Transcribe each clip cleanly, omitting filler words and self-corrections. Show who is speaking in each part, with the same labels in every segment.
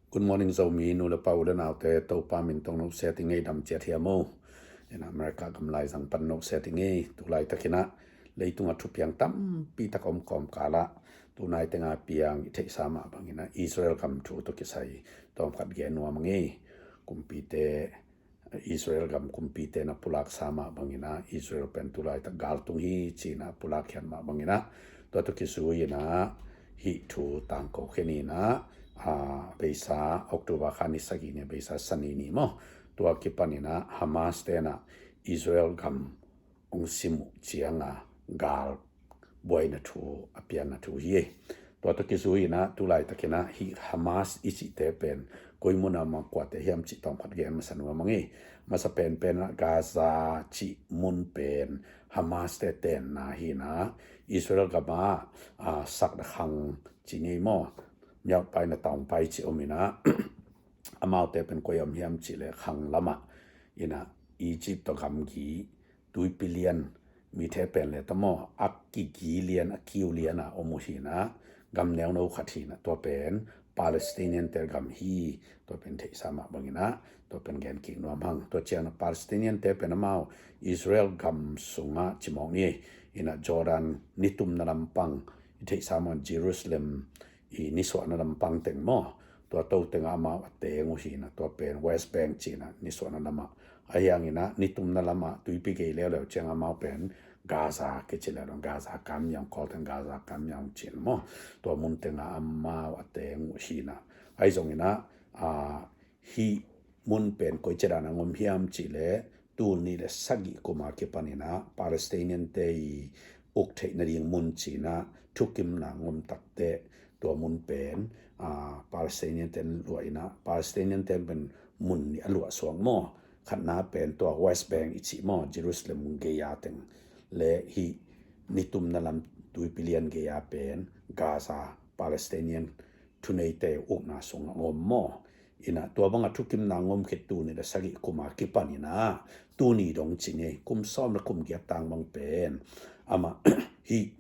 Speaker 1: Good morning zo mi nu le pau le nau te to pa min tong no setting ei dam chet hiamo in America gam lai sang pan no setting ei tu lai takina leitunga thu piang tam pi ta kom kala tu nai tenga piang i thei sama bangina Israel kam thu to kisai tom khat ge no mangi kumpi te Israel gam kumpi te na pulak sama bangina Israel pen tu lai ta gal tung hi china pulak hian ma bangina to kisu ina hi thu tang ko kheni na beisa Oktober khani sagine beisa sanini mo tua kipanina Hamas tena Israel gam ongsimu chianga gal boina thu apiana thu hi tua to kizuina tulai takena hi Hamas isi te pen koimuna ma kwate hiam chi tom khat gen masanwa mangi masa pen Gaza chi mun pen Hamas te ten na hi na Israel gama sak da khang chi ni mo miao pai na taong pai chi omina amao te pen koyam hiam chi le khang lama ina Egypt to gam gi 2 billion mi the pen le tamo akki gi lian akiu liana omuhina gam neo no khathina to pen Palestinian ter gam hi to pen the sama bangina to pen gen ki no mang to chiana Palestinian te pen amao Israel gam sunga chimong ni ina Jordan nitum na lampang the sama Jerusalem i niswa na lampang teng mo to teng ama te nguhi na to pen West Bank china niswa na lama ayang ina nitum na lama tuipi ke leo chang ama pen Gaza ke chila dong Gaza kam yang kolten Gaza kam yang chin mo to mun tenga amma wa te nguhi na ai zong ina hi mun pen ko chira na ngom hiam chile tu ni le sagi kuma ke panina Palestinian te uk the na ring mun china thukim na ngom takte to mun pen Palestinian ten luaina Palestinian ten ben mun ni alua suang mo khat na pen to West Bank ichi mo Jerusalem ge ya teng le hi nitum na lam 2 billion ge ya pen Gaza Palestinian thunei te uk na sung ngom mo ina to banga thukim na ngom khet tu ni da sagi kuma ki panina tu ni dong chine kum som na kum ge tang bang pen ama hi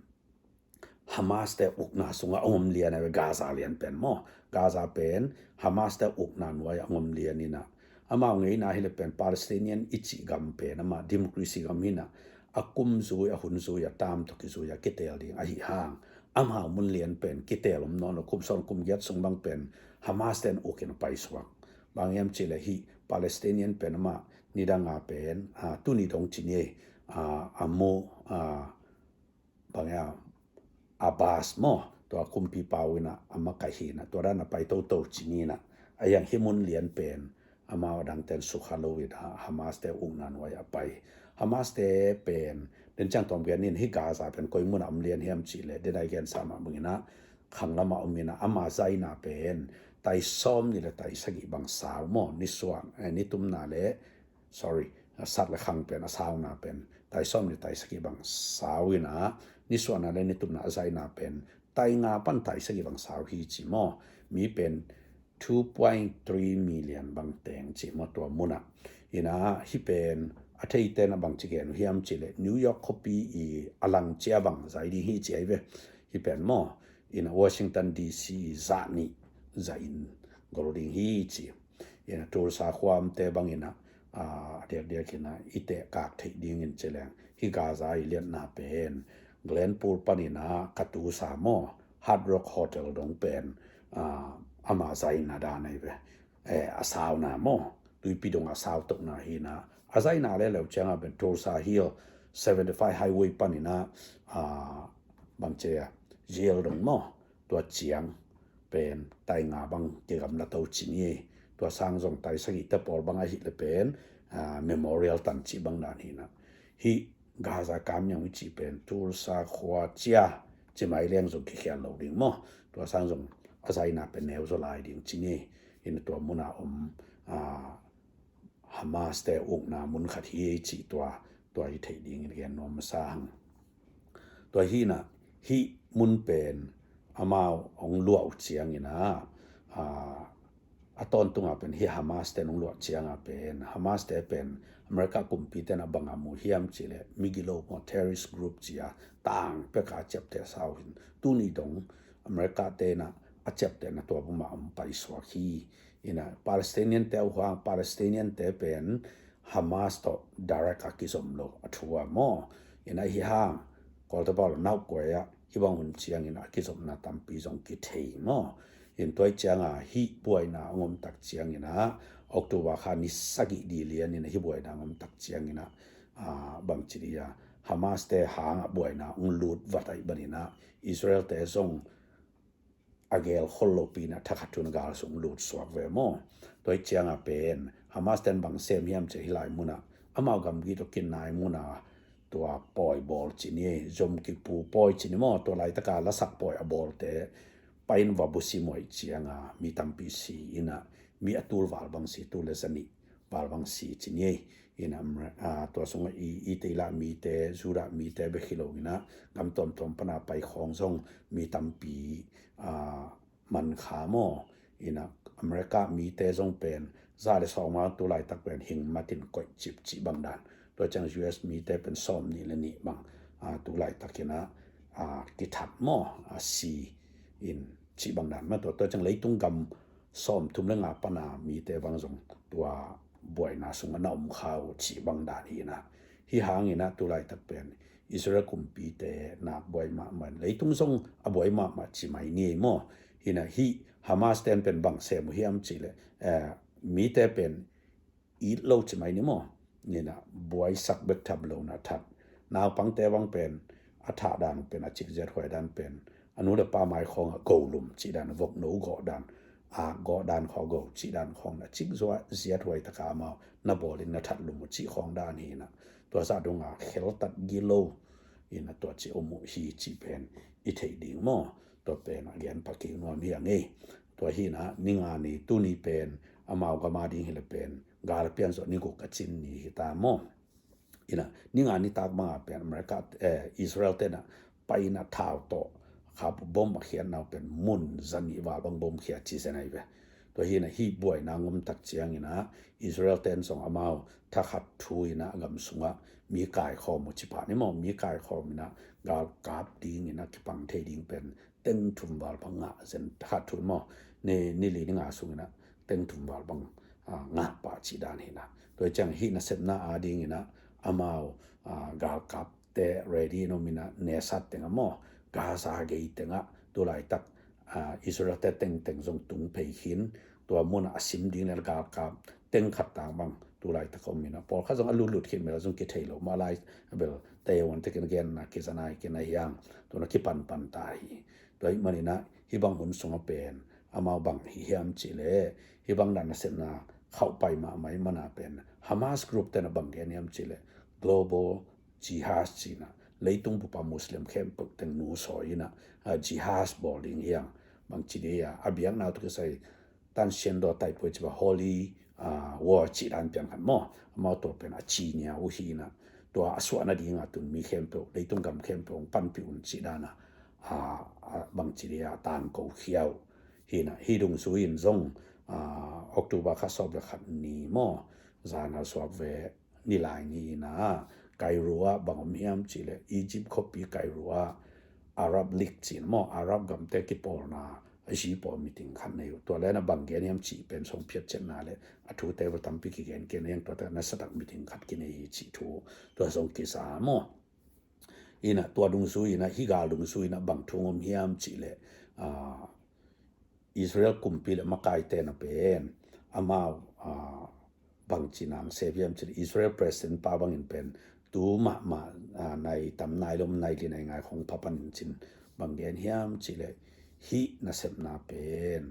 Speaker 1: Hamas te ukna sunga ongom lian na Gaza lian pen mo Gaza pen Hamas te ukna nuai ongom lian ina ama ngei na hile pen Palestinian ichi gam pen ama democracy gam hina akum zui a hun zui a tam to ki zui a kitel ding a hi hang ama mun lian pen kitel om non kum son kum get sung bang pen Hamas ten uken pai swak bang yam chile hi Palestinian pen ama nidanga pen tu ni dong chine amo bang ya Abbas mo to kumpi pawina ama kahina to rana pai to chinina ayang himun lian pen ama wadang ten sukhalowit Hamas te ungnan waya pai Hamas te pen den chang tom gen hi Gaza pen koi mun am lian hiam chile den ai gen sama mungina khanglama umina ama zaina pen tai som ni le tai sagi bang saw mo ni swang ni tum na le sorry sat le khang pen asaw na pen tai som ni tai sagi bang sawina ni suana le ni tum na azai na pen tai nga pan tai sagi bang saw hi chi mo mi pen 2.3 million bang teng chi mo to muna ina hi pen athei te na bang chigen hiam chile New York copy i alang chia bang zai di hi chi ai ve hi pen mo in Washington DC zani zain goloding hi chi ina tur sa khwam te bang ina der kina ite kak thei ding in cheleng hi Gaza i lian na pen Glenpool panina katu samo Hard Rock Hotel dong pen ama zai na da nei ve asaw na mo tui pi dong asaw tok na hi na azai na le lo changa ben Tulsa Hill 75 highway panina bang che jail dong mo to chiang pen tai nga bang ke gam na to chini to sang jong tai sagi ta por bang a hi le pen memorial tan chi bang na ni na hi Gaza kam yang chi pen Tulsa khwa chia chi mai leng zo ki khia lo ding mo to sang jong azai na pen neu zo lai ding chini in to muna Hamas te uk na mun khat hi chi to hi thei ding in gen nom sa hang to hi na hi mun pen amao ong luau chiang ina aton tunga pen hi Hamas te nong luau chiang a pen Hamas te pen America kumpi te na banga mu hiam chile migilo mo terrorist group chia tang pe ka chep te sau hin tu ni dong America te na a chep te na to ma pai swa khi ina Palestinian te huang Palestinian te pen Hamas to direct akizom lo athua mo ina hi hang kol ta bal nau ko ya hi bang hun chiang ina akizom na tampi jong ki thei mo in toy chiang a hi buai na ngom tak chiang ina October kha ni sagi di lian ina hi buai na ngom tak chiang ina bang chiria Hamas te hang buai na lut vatai banina Israel te zong agel hollo pina thakhatun gal sung lut swak ve mo toy chiang a pen Hamas ten bang sem hiam che hilai muna amao gam gi to kin nai muna tua poi bol chini zom ki pu poi chini mo to lai taka la sak poi a bol te pain wa busi moi chianga mi tampi si ina mi atul wal bang si tu le sani wal bang si chini ina to song i te la mi te zura mi te be khilo ina gam tom tom pana pai khong song mi tampi man kha mo ina America mi te zong pen za le song ma tu lai tak pen hing matin koi chip chi bang dan to chang US mi te pen som ni le ni bang tu lai takina ki that mo si in chi bang dan ma to chang leitung gam som tum le nga pana mi te bang zong tua boy na sung na khao chi bang dan hi na hi hang ina tu lai tak pen Israel kumpi te na boy ma man leitung song a boy ma chi mai ni mo hina hi Hamas ten pen bang se mu hiam chi le mi te pen i lo chi mai ni mo ni na boy sak bet tab lo na that naw pang te wang pen a tha dan pen a chik jet hoi dan pen anu le pa mai khong a go lum chi dan vok no go dan go dan kho go chi dan khong na chik zo ziat hoi ta ka ma na bolin na that lum chi khong dan hi na to sa dong a khel tat gi lo ina to chi omu hi chi pen i thei ding mo to pen again paking no mi ange to hi na ninga ni tu ni pen amao ga ma ding hele pen gal pian so ni ko ka chin ni ta mo ina ninga ni tak ma pen America Israel te na pai na thao to khap bom ma khian na pen mun zani wa bang bom khia chi se nai ve to hi na hi boy na ngom tak chiang ina Israel ten song amao tha khat thu ina gam sunga mi kai kho mu chi pa ni mo mi kai kho na gal kap ding ina ki pang the ding pen teng thum wal banga zen tha thu mo ni li nga su na teng thum wal bang nga pa chi dan hi na to chang hi na sep na a ding ina amao gal kap te ready no mina ne sat tenga mo ga sa ge tenga to lai tak Israel te teng zong tung pei hin to mun asim ding le gal kap teng khat tang bang tu lai ta kom mina por kha jong alu lut khin mela jong ki thailo ma lai bel te won te ken gen na ki sanai ki na yang to na ki pan ta hi doi mani na hi bang hun song pen amao bang hi hiam chi le hi bang dan na sen na khau pai ma mai mana pen Hamas group te na bang gen yam chi le global jihad china leitung pupa muslim khem puk teng nu so ina jihad boarding yang bang chi de ya abiang na to sai tan shen do tai po chi ba holy war chi dan piang han mo ma to pen a chi nya u hi na to aswa na ding atun mi khem pe leitung gam khem pe pan pi un chi dana bang chi de ya tan ko khiao hi na hi dung su in zong October kha sob le khat ni mo zana swap ve ni lai ni na Cairo bangom hiam chile Egypt copy Cairo Arab League chin mo Arab gam te ki por na ji po meeting khan nei to le na banggen hiam chi pen song phiat chen na le athu te wa tam pi ki gen ken yang to ta na sadak meeting khat ki nei chi thu to song ki sa mo ina to dung su ina hi ga dung su ina bang thungom hiam chile Israel kumpi le makai te na pen amao bang chinang seviam chile Israel president pa bang in pen tu ma nai tam nai lom nai li nai ngai khong papan chin bang gen hiam chile hi na sep na pen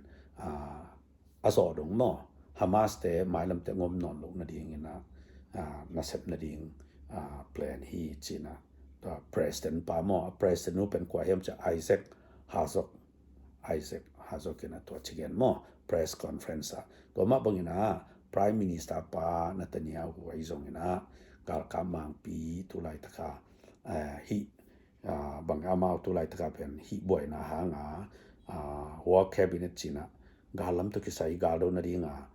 Speaker 1: azo dong mo Hamas te mai lam te ngom non lo na ding ina na sep na ding plan hi china to president pa mo president nu pen kwa hiam cha Isaac Hazok ina to chigen mo press conference to ma bang ina prime minister pa Netanyahu ai zong ina gal kamang pi tu lai taka hi bang amao tu lai taka pen hi boy na hanga wa cabinet china galam to kisai galo na ringa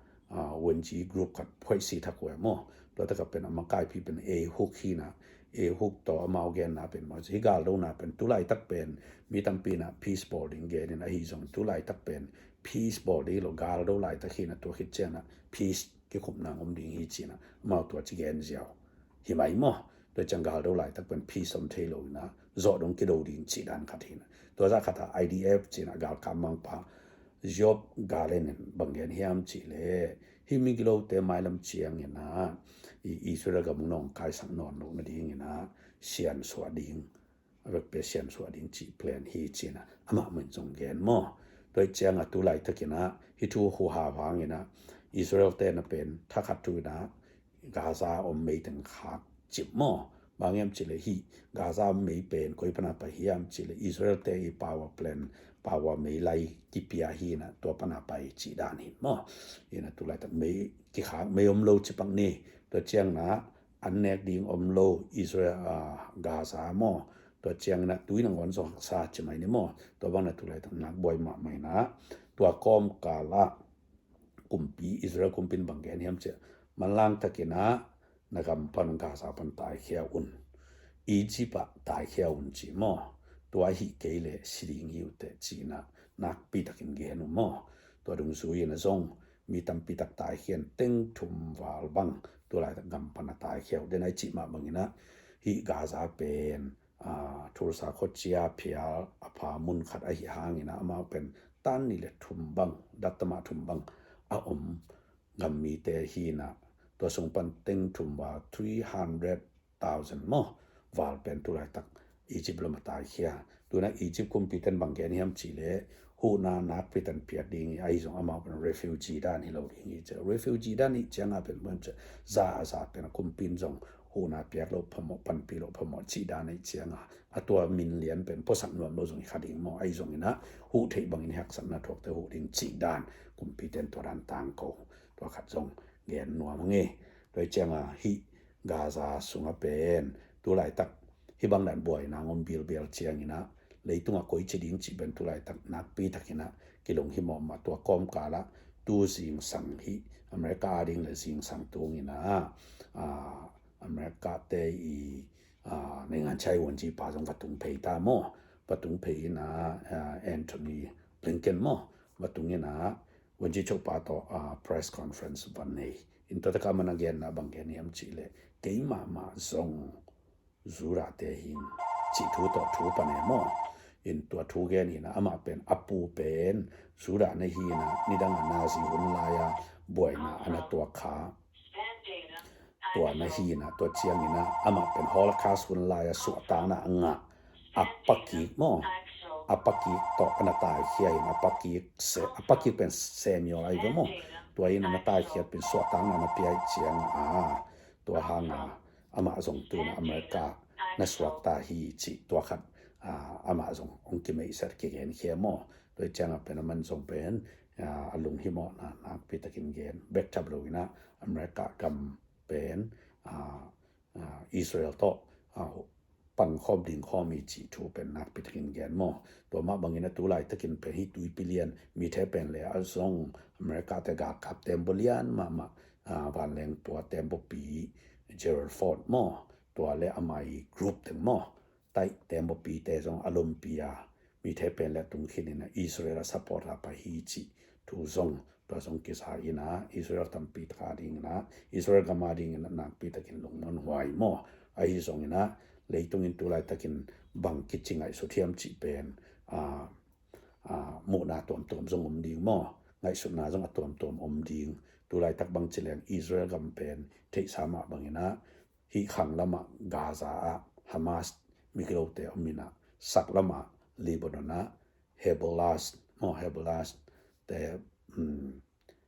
Speaker 1: wenji group kat phoi si thakwe mo to taka pen amakai pi pen a hook hina ฮุกต่อมาเกนนะเป็นมาสิกาลโลนะเป็นตุไลตักเป็นมีตั้งปีนะ peace boarding เกนนะฮิจงตุไลตักเป็น peace boarding โลกาลโลไลตักหินะตัวคิดเจนะ peace ที่คุมนางอมดิ่งฮิจินะมาตัวจิเกนเจียวหิไม่มั่วโดยจังกาลโลไลตักเป็น peace อมเทโลนะจอดงกิโดดิ่งจีดันขัดหินะตัวจะขัด IDF จีนะกาลกำมังปาjob กาเลนบังเกนเฮียมจีเลฮิมิกิโลเตไมลัมเชียงเนี่ยนะอิสราเอลกับมุงนองกายสังนอนลงนาดีเนี่ยนะเชียนสวัสดิงเวกเปเชียนสวัสดิงจีเพลนฮีจีนะอามามันจงเกนมอโดยเจียงตุไลตะกินะฮิทูฮูฮาวางเนี่ยนะอิสราเอลเตนเป็นทักขัดตูนะกาซาอมเมตังขาจิบมอบางยามจีเลฮีกาซาไม่เป็นคุยพนาไปฮิยามจีเลอิสราเอลเตอีพาวเวอร์เพลนปาวาไม่ไล่กิปยาฮีนะตัวปนาไปจีดานินมอเยนะตุไลตะไม่กิขาไม่อมโลจิปังนี่ตัวเจียงนะอันเนกดิ่งอมโลอิสราเอลกาซามอตัวเจียงนะตุยนังวันสองซาจิไม่เนี่ยมอตัวบางนะตุไลตะนักบอยมาไม่นะตัวกอมกาละกุมปีอิสราเอลกุมปินบังแกนเฮียมเจมันล่างตะกินะนะครับพันกาซาพันตายเขียวอุ่นอีจิปะตายเขียวอุ่นจีมอตัวหิเกเลสิริงอยู่แต่จีนะนักปีตักินเกนุมอตัวดุงสุยนะซงมีตั้มปีตักตายเขียนเต็งทุมวาลบังตัวหลายตักกำพันตายเขียวเดนไอจิมาบังนะฮิกาซาเป็นทุรสาโคเจียเพียอภามุนขัดไอหิหางินะมาเป็นตันนี่แหละทุมบังดัตมาทุมบังอาอมกำมีเตฮีนะตัวทรงปันเต็งทุมว่า300,000มอวาลเป็นตัวหลายตักอียิปต์ลมาตายเขียตัวนั้นอียิปต์คุมพิทันบางแกนี่ฮัมจีเลหูนานักพิทันเปียดดิ่งไอ้ส่งอามาเป็น refugee ด้านนี้เราดิ่งจะ refugee ด้านนี้จะงาเป็นเหมือนจะซาเป็นคุมพินส่งหูนาเปียกเราพมปันปีเราพมจีด้านนี้เจียงอ่ะตัวมินเลียนเป็นผู้สังนวมเราส่งขัดดิ่งมอไอ้ส่งนี่นะหูเทบังนี่ฮักสันนัทวกแต่หูดิ่งจีด้านคุมพิทันตัวด้านต่างกูตัวขัดส่งเงียนนัวมังเงโดยเจียงฮิกาซาสุงเป็นตัวหลายตักฮิบังดันบ่อยนางอมเบียลเชียงนี่นะเลยตัวก็อีกดิ่งจีเป็นตัวหลายตักนักปีตักนะกิลงฮิมอมมาตัวกอมกาละตูสิงสังฮิอเมริกาดิ่งเลยสิงสังตัวนี่นะอเมริกาเตอีในงานใช้วันที่ป่าจงปัตุงเพยตามอปัตุงเพยนะแอนโทนีบลิงเกนมอปัตุงนี่นะวันที่ชกป่าต่อpress conference วันนี้อินตัวตะการมันเกียนนะบางแกนี่ยมจีเลยเกี่ยมาส่งจูราเตหินจีทูต่อทูปะเนี่ยมออินตัวทูแกนี่นะอามาเป็นอปูเป็นจูราในหินะนี่ดังนาซีหุ่นลายบ่อยนะอันนั้นตัวขาตัวในหินะตัวเชียงนี่นะอามาเป็นฮอลคาสหุ่นลายสวดตานะงะอัปปะกีมออัปปะกีต่ออันตายเขียนอัปปะกีเป็นเซมิโอไอเวมอตัวนี้นะตายเขียนเป็นสวดตานะเปียเชียงตัวหางอามาส่งตัวในอเมริกาในสวัสดิ์ฮีจีตัวขัดอามาส่งองค์กิมอิสระเกนเขียมอโดยจังเป็นมันส่งเป็นอลุงฮิมอนะนักพิตากินเกนเบกจับลูกนะอเมริกากำเป็นอิสราเอลโตปันข้อมดิ่งข้อมีจีทูเป็นนักพิตากินเกนมอตัวมาบางอย่างตัวไหลตะกินเป็นฮิตุยปิเลียนมีเทเป็นเลยอาส่งอเมริกาแต่กับเต็มบริยนมาวันแรงตัวเต็มบปีเจอร์ฟอร์ดมอตัวและอามายกรุ๊ปถึงมอไต่เต็มบปีแต่ทรงอารมณ์ปียมีเทเป็นและตรงขึ้นนะอิสราเอลซัพพอร์ตไปฮีจีทูทรงตัวทรงกิสาอินะอิสราเอลทำปีตาดิ่งนะอิสราเอลก็มาดิ่งนะนักปีตะกินลงมันหวายมอไอ้ทรงนะเลยตรงอินตัวไรตะกินบังกิจจิงไอสุเทียมจีเป็นมูนาตัวทรงอมดิ่งมอไงสุดนาทรงตัวอมดิ่งตัวไรตักบังเฉลียงอิสราเอลกำเป็นเทสามาบังนะฮิขังละมากาซาฮามาสมิกโลเตอมินะสักละมาลิบานอนนะเฮเบลัสแต่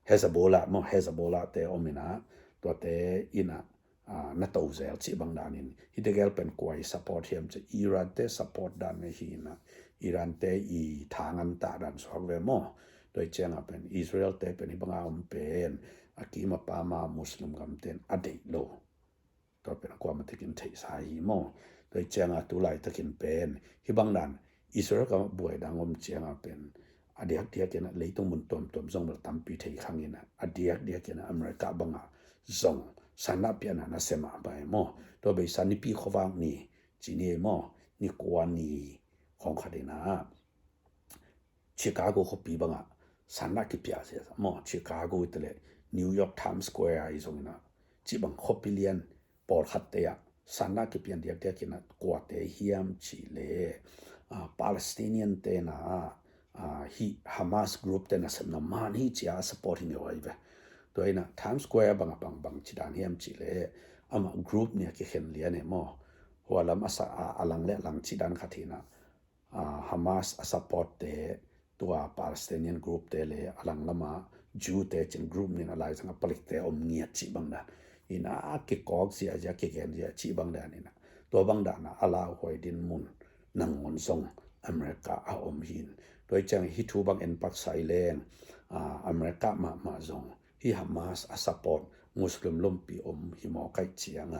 Speaker 1: เฮซาโบลาเตอมินะตัวเตอินะนัตโตเซลจีบังดานินฮิเดเกลเป็นกวยซัพพอร์ตเทียมจะอิรันเตซัพพอร์ตดันในฮีนะอิรันเตอีทางอันตาดันสวกเวมอโดยเจ้าเป็นอิสราเอลเตเป็นฮิบังอาอมเป็นอากิมาปามามุสลิมกำเต็นอดีตโลตัวเป็นความมันตะกินเทสายโมโดยเจ้าตุไลตะกินเป็นฮิบังดันอิสราเอลก็บวยดังอมเจ้าเป็นอดีตเดียกันเลยต้องมุนตัวส่งมาตั้มปีเทขังยินะอดีตเดียกันอเมริกาบังอาส่ง สันนับยันนะเสมาไปมอตัวไปสันนิปีขวางนี่จีนี่มอนี่กวนนี่ของคดีนะชิคาโกเขาปีบังอ่ะสันนักกิเปียเสียมอชิคาโกอิตเลนิวยอร์กไทม์สแควร์อีสงนะจีบังเขาปีเลียนปอดขัดเตียสันนักกิเปียนเดียกเดียกินะกวาดเตะเฮียมชิเลปาเลสไตเนียนเตนะฮีฮามาสกรุ๊ปเตนะสมนามันฮีจีอาสปอร์ติ้งเอาไว้เว้ตัวเองนะไทม์สแควร์บังชิดานเฮียมชิเลอามากรุ๊ปเนี่ยกิเห็นเลียนเนี่ยมอหัวลำอาสาอลังเละหลังชิดานขัดทีนะฮามาสสปอร์ตเตตัวปาเลสไตเนียนกรุ๊ปเตเลอลังละมาจูเตจินกรุ๊ปนี่อะไรสังผลิตเตอมเงียชิบังดาอินะกิกอกเสียจะกิเห็นเสียชิบังดานี่นะตัวบังดานะอาลาหอยดินมุนนังมนทรงอเมริกาอาอมหินโดยจังฮิทูบังเอ็นปักไซเลงอเมริกามาซงฮิฮามาสสปอร์ตมุสลิมลมปีอมฮิมอไกเชียง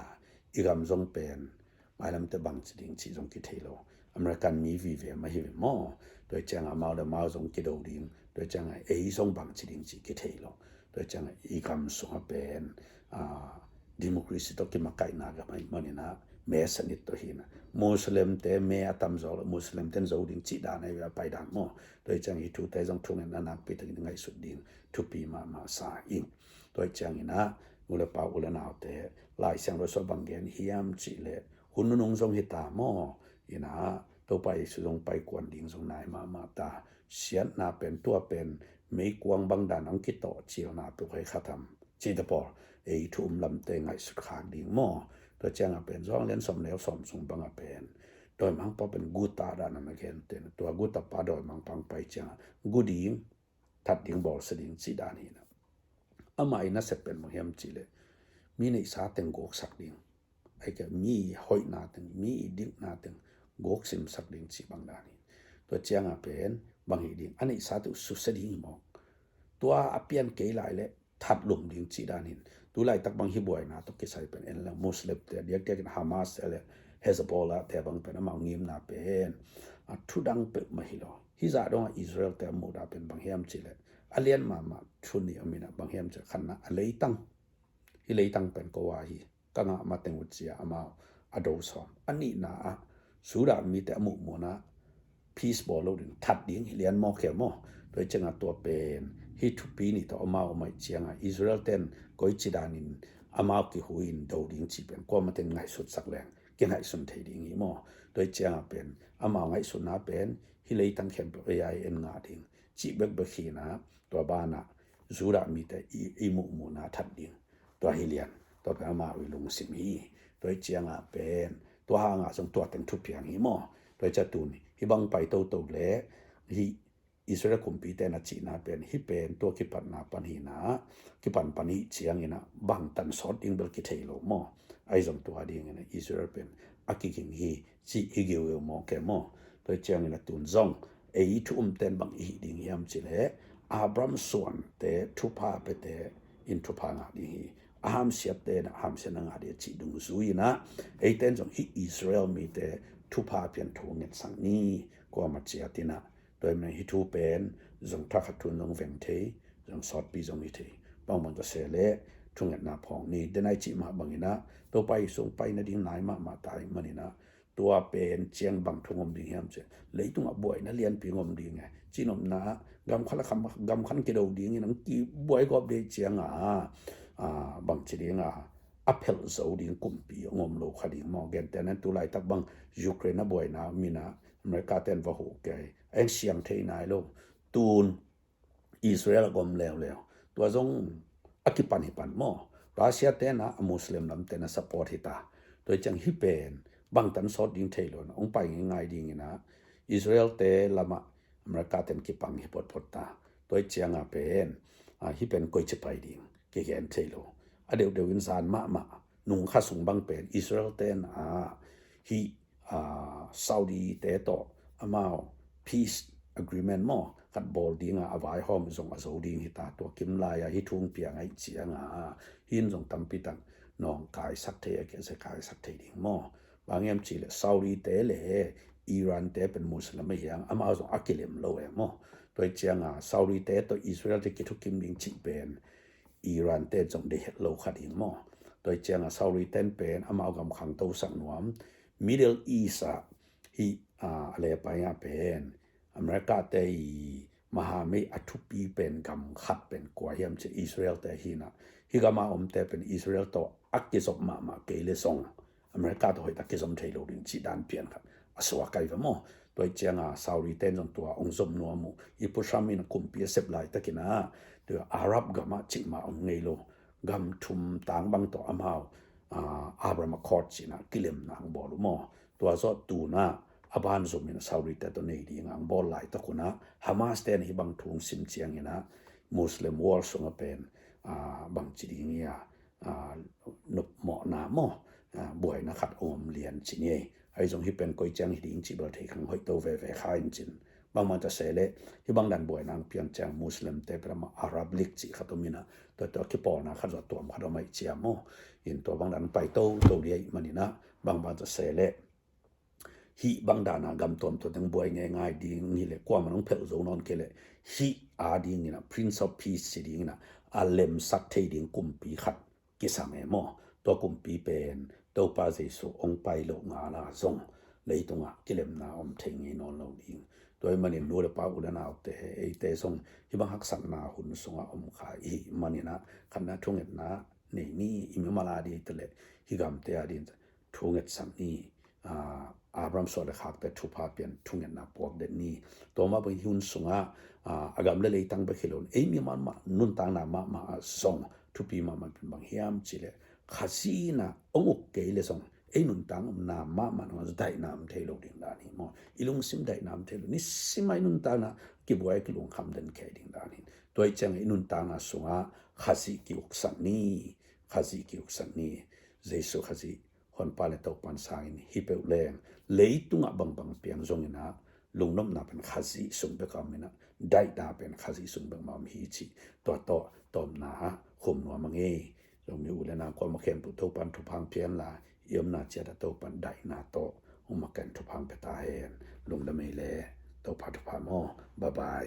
Speaker 1: อีกำซงเป็นไม่ลำแต่บังจิงชีซงกิเทโลอเมริกันมีวีเวมาฮิวมอโดยจังอามาเดมาซงกิโดดิงโดยจังเอซงบังจิงชีกิเทโลโดยจังอีกำซงเป็นดิโมคราซีตกิมาไกนากไม่มันนะเมสนิตตัวหินะมุสลิมเตเมอตัมซอลมุสลิมเตนโจดิงจิดานในเวลาไปดานมอโดยจังอีทุเตจงทุงนันนักไปถึงไงสุดดิงทุปีมาสาอิงโดยจังนะอุลปาอุลนาวเตลายเสียงรสบังเกนฮิยามจิเลหุนนุงทรงหิตามออินะตัวไปสุดงไปกวนดิงทรงนายมาตาเสียนนาเป็นตัวเป็นไม่กวงบังดานอังกิโตเจียวนาตัวให้ข้าทำจีตปอเอทุ่มลำเตงไงสุดขาดดิงมอตัวเจ้าเป็นร้องเล่นสมแล้วสมสงบังเป็นโดยมังพอเป็นกูตาดานันเห็นเต็นตัวกูตาปาโดยมังพังไปเจ้ากูดิงทัดดิงบอลสดิงสีดานีนะอามาอินะเสเป็นมหิมจิเลมีในสาเต็งกกสักดิงไอ้แกมีหอยนาตึงมีดิงนาตึงกกสิมสักดิงสีบังดานีตัวเจ้าเป็นบังหิดิงอันนี้สาตุสุสดิงมองตัวอเปียนเกยหลายเลยทัดลุมดิงสีดานินตุไลตักบังฮิบวยนะตุกิใส่เป็นเอ็นละมุสลิมเตเดียกเดียกฮามาสเอเลเฮซบอลละแต่บังเป็นมังงิมนาเป็นทุดังเป็นมหิโลฮิซาดงอิสราเอลแต่มูดาเป็นบังเฮียมจิเลอเลียนมาชุนีอมินะบังเฮียมจะขันนะอเลตังฮิเลตังเป็นกวาฮีกังอามาเตงวุจีอามาอโดสอมอันนี้นะสุรามีแต่มุโมนะพีซบอลลูดินทัดดิ้งฮิเลียนมอเขมอโดยจังตัวเป็นฮิทุปีนี่ต่อมาไม่เจียงอิสราเอลเต็นก็อิจดานินอามาที่หูอินดาวดิ้งจีเป็นก็มาเต็นไงสุดสักแรงกินไงสุดเทีดิ้งอีโมโดยเจียงเป็นอามาไงสุดน่าเป็นฮิเลยตั้งเข้มเอไอเอ็นงาดิ้งจีเบกเบขีนะตัวบ้านนะสุรามีแต่อีมุมูนะทัดดิ้งตัวฮิเลียนตัวเป็นอามาวิลุงสิมีโดยเจียงเป็นตัวหางส่งตัวเต็มทุกเพียงอีโมโดยจะตุนฮิบังไปโตเล่ฮิอิสราเอลคุมปีเตนะจีนาเป็นฮิเป็นตัวคิปันนาปันหินะคิปันปันหิเชียงอินะบังตันสอดอิงเบลกิเทโลมอไอจงตัวดิ่งอินะอิสราเอลเป็นอากิกิงฮีจีฮิเกวมอแกมอโดยเชียงอินะตุนซงเอยิทุมเตนบังฮีดิ่งยามจิเลอาบรัมส่วนเตทุพาเปเตอินทุพางาดิ่งฮีอาหามเสียเตนะอาหามเสนงาเดียจีดุงซุยนะเอเตนจงฮิอิสราเอลมีเตทุพาเพียนทูเงสังนี้ก็มาเจียตินะโดยมันฮิทูเป็นจงทักทุนลงเวงเทจงสอดปีจงอิเทบางมันก็เสเลทุงเงินนาพองนี่เดนไอจิมาบางอินะตัวไปส่งไปนะดิ้งไหนมาตายมันนี่นะตัวเป็นเจียงบางทุงอมดิ้งยามเจเลยตุงอบวยนะเรียนปีงอมดิ้งไงจีนอมนะกำขันละคำกำขันเกดดิ้งนังกีบวยก็เดเจียงบางจีดิ้งอัพเฮลโซดิ้งกุมปีงอมโลคดิ้งมองเกนแต่นั้นตัวไล่ตักบางยูเครนนะบวยนะมีนะอเมริกาเต้นว่าโหแกเอ็งเสียงเทนายโลตูนอิสราเอลกอมแล้วตัวจงอักิปันฮิปันมอรัสเซียเต้นนะมุสลิมลำเต้นนะสปอร์ตฮิตาโดยจังฮิเป็นบางตันสอดดิ้งเทโลนะองไปง่ายๆดิ้งนะอิสราเอลเต้ละมาอเมริกาเต้นกิปังฮิปอดพอตาโดยจังเป็นฮิเป็นกุยจะไปดิ้งเกนเทโลเดี๋ยววินซานมานุงข้าสูงบางเป็นอิสราเอลเต้นฮิซาอุดีเตโตอามา peace agreement มอกัดบอลดิ้งอวายหอมส่งซาอุดีฮิตาตัวกิมลายฮิทุ่งเปียงไอเจียงหินส่งตั้มปิตังน้องกายสักเทเกษกายสักเทดิ้งมอบางอย่างจีเลซาอุดีเตเลอิหร่านเตเป็นมุสลิมไม่ยังอามาส่งอักิเลมโลเอมอตัวเจียงซาอุดีเตตัวอิสราเอลที่กิทุกิมดิ้งจีเป็นอิหร่านเตส่งเดชโลขัดดิ้งมอ โดยเจียงซาอุดิเต้นเป็นอามากำขังตัวสังนวม Middle East ฮีอะไรไปเป็นอเมริกาเตยมหาไม่อทุปีเป็นกำขัดเป็นกว่าเยี่ยมจะอิสราเอลแต่ฮีนะฮีก็มาเตเป็นอิสราเอลตัวอักกิสบมาเกลซงอเมริกาตัวให้ตักกิสมเทโลดินจีดานเปลี่ยนครับสวาไกฟ์มั้งโดยเจียงซาอุดิเต้นจงตัวองค์สมนัวมูอีพุชามินคุมปีเซบไลตะกินะเดี๋ยวอาหรับก็มาจิมาองเงโลกำทุมต่างบางตัวอามาวอาบรามาคอร์จินะกิเลมนางบอลุมอตัวซอตูนะอาบานสมินซาอุดิเต้ตัวนี้ดีงางบอลไลตะกุนะฮามาสเตนฮิบังทุงซิมเจียงนะมุสลิมวอลสงเป็นบางจีดีเงียนบหมอนาหมอบวยนะครับอมเลียนจีเนียไอ้ตรงที่เป็นก้อยจังหิงจีบเราที่ขังหอยโตเวข้าอินจินบางมันจะเสเลที่บางดันบวยนางเพียงจังมุสลิมแต่ประมาอาหรับลิกจีขัดตัวมินะตัวคิปอนะขัดตัวขัดไม่เจียมอินตัวบางดันไปโตเดียมันนี่นะบางมันจะเสเลฮีบางดานากำตัวตัวตั้งบวยง่ายดีนี่เลยกว่ามันต้องเพิลโซนอนเกลฮีอาดีนี่นะ Prince of Peace สิดีนะอาเลมสักเทดิงกุมปีขัดกิสามเอมตัวกุมปีเป็นตัวปาเจสุองไปโลงาลาซงเลยตรงอ่ะกิเลมนาอมเทงนอนเราดิงโดยมันรู้เลยป้าอุดนาเตเตซงที่บางฮักสันนาหุ่นสงอมขายมันนี่นะคณะทุ่งเอ็ดนะนี่อิมมาลาดีตเลยฮิกามเตอดีทุ่งเอ็ดสันนี่อาบรามสวดขักแต่ทุพาเปลี่ยนทุ่งเอ็ดนาปวกเดนี่ตัวมาเป็นหุ่นสงอากามเลยตั้งไปขิลนมีมันมานุนตั้งนามาซงทุปีมันเป็นบางเฮียมจิเลข้าซีนะองค์เกลซงนุนตังนามามันว่าได้นามเทโลดิ่งดานี่มออีลุงซิมได้นามเทโลนี่ซิไม่นุนตังนะกิบไว้กิลุงคำเดินแค่ดิ่งดานี่โดยจังนุนตังนะสงข้าซีกิอุกสันนี่เจสุข้าซีคนปาเลตอปันสายนี่ฮิเปอุเลงเลยตุงบังเปียงจงนะลุงน้ำนาเป็นข้าซีสุงเบกามินะได้ดาเป็นข้าซีสุงเบกมามีจีตัวตอมนาขุมนัวมังเอลงมีอุเลนาความมาเข้มปุถุปันทุพังเพียนลายมนาเจดโตปันไดนาโตอุมากันทุพังเปตาเฮนลุงดะเมเลโตพัทุพามอบาย